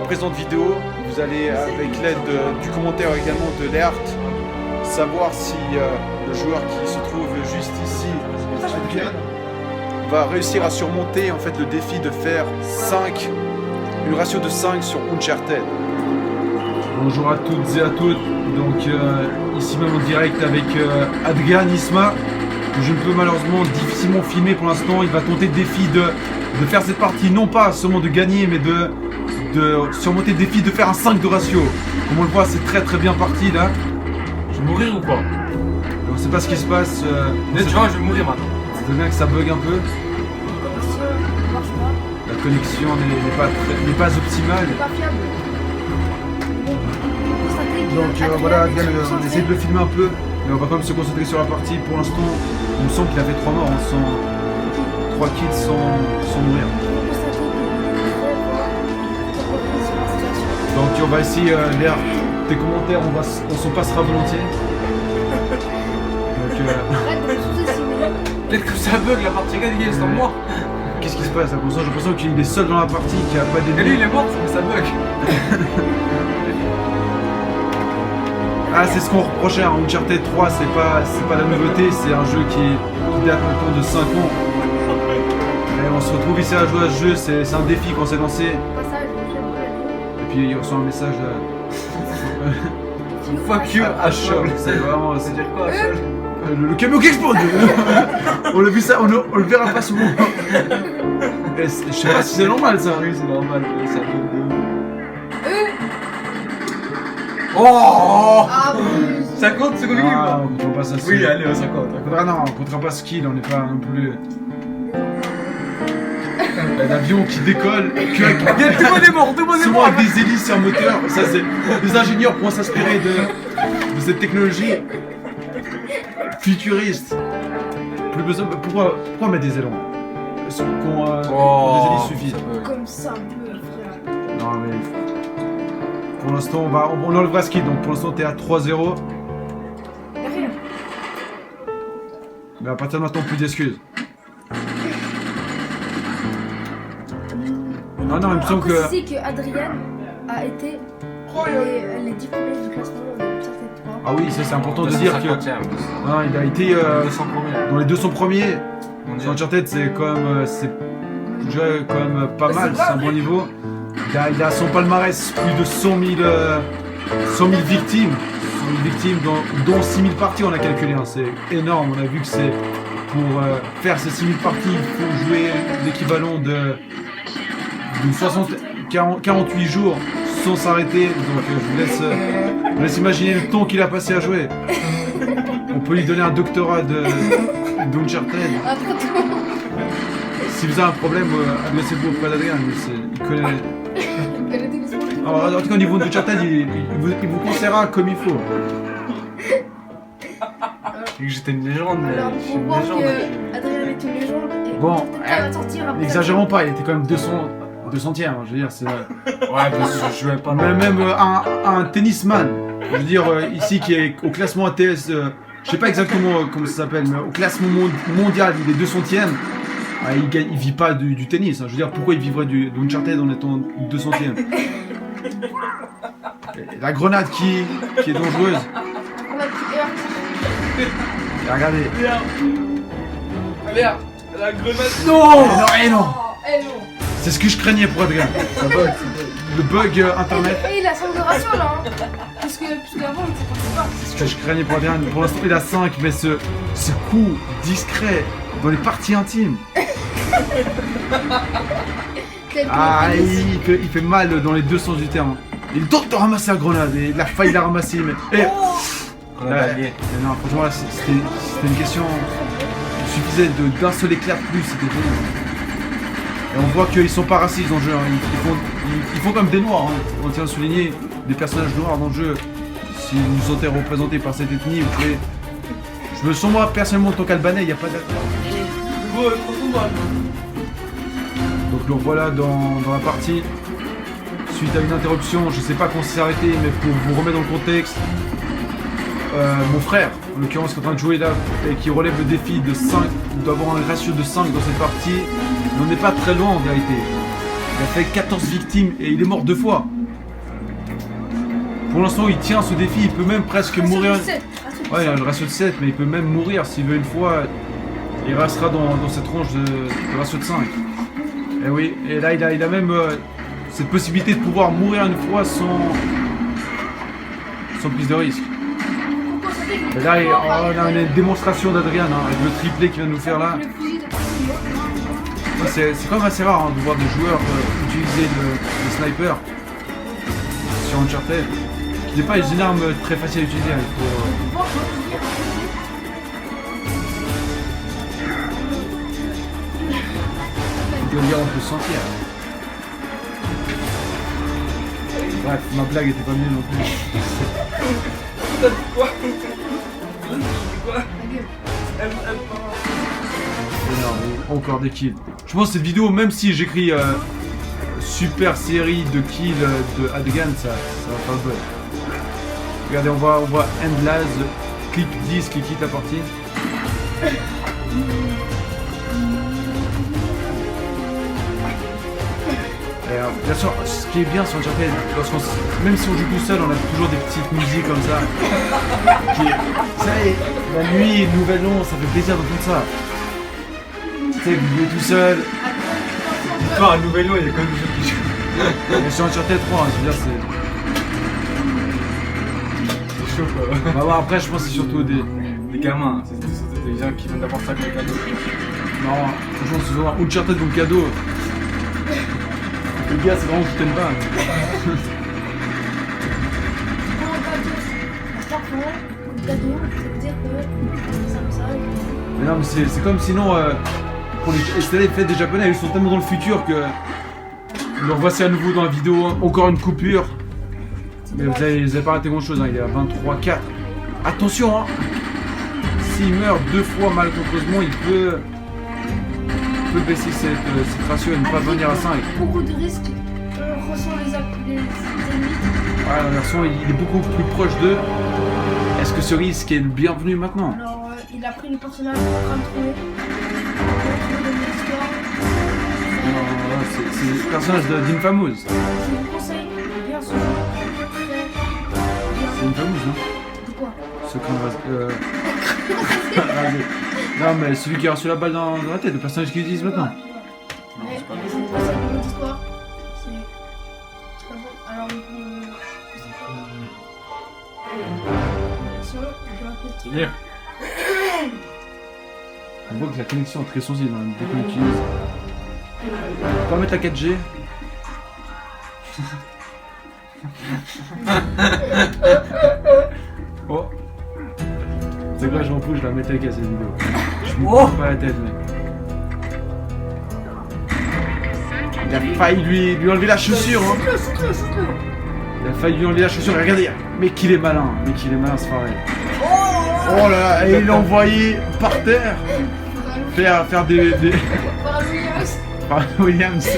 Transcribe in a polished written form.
présente vidéo, vous allez, avec l'aide du commentaire également de Léart, savoir si le joueur qui se trouve juste ici, Adrien, va réussir à surmonter en fait le défi de faire une ratio de 5 sur Uncharted. Bonjour à toutes et à toutes, donc ici même en direct avec Adrien Isma, que je ne peux malheureusement difficilement filmer pour l'instant. Il va tenter le défi de faire cette partie, non pas seulement de gagner, mais de surmonter le défi de faire un 5 de ratio. Comme on le voit, c'est très bien parti là. Je vais mourir ou pas? On ne sait pas ce qui se passe. Tu vois, je vais mourir maintenant. C'est bien que ça bug un peu. La connexion n'est pas optimale. Donc voilà, Adrien, on essaie de le filmer un peu, mais on va quand même se concentrer sur la partie. Pour l'instant, il me semble qu'il a fait 3 morts, sans 3 kills sans mourir. Donc on va essayer Léa, tes commentaires, on s'en passera volontiers. Donc, peut-être que ça bug la partie gagnée, c'est en moi. Qu'est-ce qui se passe? J'ai l'impression qu'il est seul dans la partie, qu'il n'y a pas d'ennemis. Et lui il est mort, mais ça bug. Ah, c'est ce qu'on reprochait à Uncharted 3, c'est pas la nouveauté, c'est un jeu qui date maintenant de 5 ans. Et on se retrouve ici à jouer à ce jeu, c'est un défi qu'on s'est lancé. Et puis il reçoit un message. Fuck you, Ashol. C'est vraiment. C'est dire quoi, Ashol? Le camion qui explose. On a vu ça, on le verra pas souvent. Et je sais pas si c'est normal ça. Oui, c'est normal, c'est un peu de. Oh, Ah, 50 secondes Ah, libre. on comptera pas ça. Oui, allez, 50. Ah non, on comptera pas skill, on n'est pas non plus. L'avion qui décolle, Tout le monde est mort, tout le monde est souvent mort. avec des hélices et un moteur. Ça, c'est les ingénieurs pourront s'inspirer de cette technologie futuriste. Plus besoin. Pourquoi mettre des ailerons? Des hélices suffisent. comme ça, frère. Non mais. Pour l'instant, on enlèvera skill, donc pour l'instant, t'es à 3-0. Derrière. Mais à partir de maintenant, plus d'excuses. Ah non, il me semble que. C'est que Adrien a été les 10 premiers du classement de Uncharted 3. Ah oui, ça c'est important de dire que. Non, il a été 200 premiers. dans les 200 premiers. On Sur Uncharted, c'est quand même. C'est déjà quand même pas mal, c'est un bon niveau. Il a son palmarès plus de 100 000 victimes. 100 000 victimes, dont 6 000 parties, on a calculé. Hein. C'est énorme. On a vu que c'est pour faire ces 6 000 parties, il faut jouer l'équivalent de 48 jours sans s'arrêter. Donc je vous laisse imaginer le temps qu'il a passé à jouer. On peut lui donner un doctorat d'Uncharted. Si vous avez un problème, adressez-vous auprès d'Adrien. Il connaît. Alors, en tout cas, au niveau de Uncharted, il vous conseillera comme il faut. J'étais une légende, mais Alors, je suis pour une voir légende. que Adrien est une légende et Bon, peut-être va sortir après. N'exagérons pas, il était quand même 200e. Je veux dire, c'est. Ouais, parce que je jouais pas dans Même un tennisman, je veux dire, ici qui est au classement ATS, je sais pas exactement comment ça s'appelle, mais au classement mondial, il est 200e. Ah, il vit pas du tennis. Hein. Je veux dire, pourquoi il vivrait d'Uncharted en étant 200e? La grenade qui est dangereuse. On a pris heure. Et regardez. Merde, la grenade. Non, non. Eh non. C'est ce que je craignais pour Adrien. Ça bug. Le bug internet. Et il a 5 de ratio là. Hein. Puisque avant il était parti pas. C'est ce que je craignais pour Adrien. Pour l'instant, il a 5, mais ce coup discret dans les parties intimes. Ah, il fait mal dans les deux sens du terme. Il tente de ramasser la grenade et il a failli la ramasser, mais. Non, franchement, là, c'était une question. Il suffisait d'un seul éclair de plus, c'était bon. Et on voit qu'ils sont pas racistes dans le jeu. Hein. Ils font comme des noirs. Hein. On tient à souligner des personnages noirs dans le jeu. Si vous vous sentez représenté par cette ethnie, vous pouvez. Je me sens moi personnellement en tant qu'Albanais, il n'y a pas d'accord. Donc le voilà dans la partie. Suite à une interruption, je sais pas quand c'est arrêté, mais pour vous remettre dans le contexte, mon frère, en l'occurrence, qui est en train de jouer là et qui relève le défi de 5, d'avoir un ratio de 5 dans cette partie, on n'est pas très loin en vérité. Il a fait 14 victimes et il est mort 2 fois. Pour l'instant, il tient ce défi, il peut même presque mourir. Ouais, Ouais, il a le ratio de 7, mais il peut même mourir s'il veut une fois. Il restera dans cette range de ratio de 5. Et oui, et là, il a même cette possibilité de pouvoir mourir une fois sans prise de risque. Et là, on a une démonstration d'Adrian, hein, avec le triplé qu'il vient de nous faire là. Ouais, c'est quand même assez rare hein, de voir des joueurs utiliser le sniper sur Uncharted, qui n'est pas une arme très facile à utiliser. Hein, on peut se sentir. Bref, ma blague était pas mieux non plus. T'as dit quoi? T'as dit quoi? Énorme, encore des kills. Je pense que cette vidéo, même si j'écris super série de kills de Adrian, ça va faire le buzz. Regardez, on voit Endlaz, clic 10 qui quitte la partie. Et alors, bien sûr, ce qui est bien sur Uncharted, même si on joue tout seul, on a toujours des petites musiques comme ça. Ça y est, la nuit, Nouvel An, ça fait plaisir d'entendre ça. Tu sais, vous jouez tout seul. Putain, un nouvel lot, il y a quand même des gens qui jouent. Mais sur Uncharted 3, je veux dire, C'est chaud quoi. Bah ouais, après, je pense que c'est surtout des. Des gamins, c'est des gens qui viennent d'avoir ça comme cadeau. Non, franchement, c'est souvent Uncharted comme cadeau. Les gars, c'est vraiment que je t'aime pas. Mais non, mais c'est comme sinon, pour les fêtes des Japonais, ils sont tellement dans le futur que. Nous revoici à nouveau dans la vidéo, encore une coupure. Mais vous avez pas raté grand chose, hein, il est à 23-4. Attention, hein! S'il meurt 2 fois malencontreusement, il peut baisser cette ratio et ne pas venir à 5. Beaucoup de risques, ressent les ennemis. Ouais, la version il est beaucoup plus proche d'eux. Est-ce que ce risque est le bienvenu maintenant? Alors, il a pris le personnage en train de trouver. Non, c'est le personnage d'Infamous. Je vous conseille bien ce jeu. C'est Infamous, non? De quoi? Ce qu'on rasé. Non, mais celui qui a reçu la balle dans la tête, le personnage qu'ils utilisent maintenant. Mais je vous conseille une autre histoire. C'est pas bon. Alors, C'est bien. On voit que la connexion est très sensible hein, dès qu'on l'utilise. On va mettre la 4G. Oh. C'est quoi, je m'en fous, je la mettais avec à cette vidéo. Je me prends pas la tête, mec. Il a failli lui enlever la chaussure, hein. Il a failli lui enlever la chaussure, et regardez, mais qu'il est malin, ce farel. Oh là là, et il l'a envoyé par terre faire des... Par Williams.